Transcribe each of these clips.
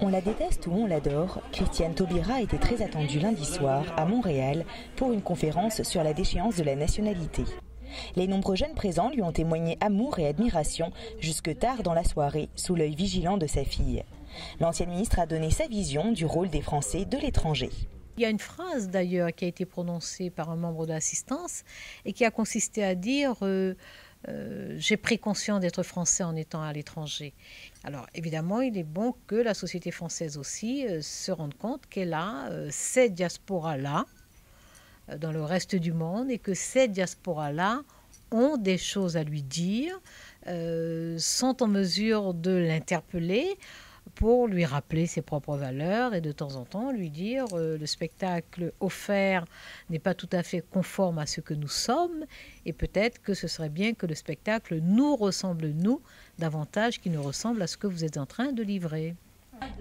On la déteste ou on l'adore, Christiane Taubira était très attendue lundi soir à Montréal pour une conférence sur la déchéance de la nationalité. Les nombreux jeunes présents lui ont témoigné amour et admiration jusque tard dans la soirée, sous l'œil vigilant de sa fille. L'ancienne ministre a donné sa vision du rôle des Français de l'étranger. Il y a une phrase d'ailleurs qui a été prononcée par un membre de l'assistance et qui a consisté à dire j'ai pris conscience d'être français en étant à l'étranger. Alors évidemment, il est bon que la société française aussi se rende compte qu'elle a ces diasporas-là dans le reste du monde et que ces diasporas-là ont des choses à lui dire, sont en mesure de l'interpeller pour lui rappeler ses propres valeurs et de temps en temps lui dire le spectacle offert n'est pas tout à fait conforme à ce que nous sommes et peut-être que ce serait bien que le spectacle nous ressemble, nous, davantage qu'il ne ressemble à ce que vous êtes en train de livrer.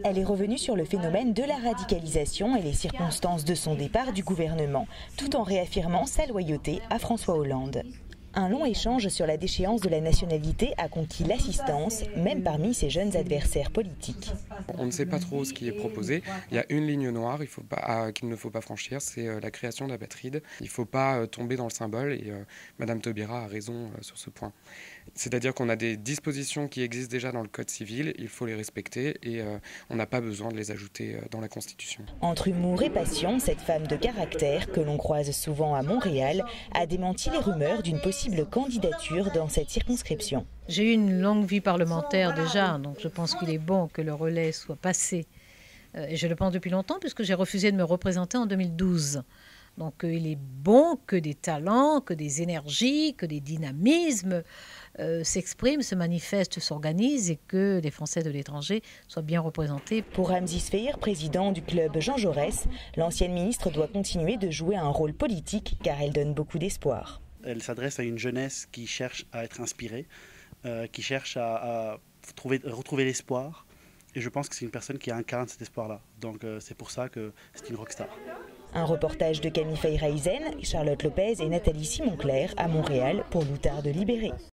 Elle est revenue sur le phénomène de la radicalisation et les circonstances de son départ du gouvernement, tout en réaffirmant sa loyauté à François Hollande. Un long échange sur la déchéance de la nationalité a conquis l'assistance, même parmi ses jeunes adversaires politiques. On ne sait pas trop ce qui est proposé. Il y a une ligne noire qu'il ne faut pas franchir, c'est la création d'apatrides. Il ne faut pas tomber dans le symbole et Mme Taubira a raison sur ce point. C'est-à-dire qu'on a des dispositions qui existent déjà dans le Code civil, il faut les respecter et on n'a pas besoin de les ajouter dans la Constitution. Entre humour et passion, cette femme de caractère, que l'on croise souvent à Montréal, a démenti les rumeurs d'une possible candidature dans cette circonscription. J'ai eu une longue vie parlementaire déjà, donc je pense qu'il est bon que le relais soit passé. Et je le pense depuis longtemps puisque j'ai refusé de me représenter en 2012. Donc il est bon que des talents, que des énergies, que des dynamismes s'expriment, se manifestent, s'organisent et que les Français de l'étranger soient bien représentés. Pour Ramzi Sfeir, président du club Jean Jaurès, l'ancienne ministre doit continuer de jouer un rôle politique car elle donne beaucoup d'espoir. Elle s'adresse à une jeunesse qui cherche à être inspirée, qui cherche à retrouver l'espoir. Et je pense que c'est une personne qui incarne cet espoir-là. Donc c'est pour ça que c'est une rockstar. Un reportage de Camille Feyraisen, Charlotte Lopez et Nathalie Simon-Clair à Montréal pour l'Outard de Libéré.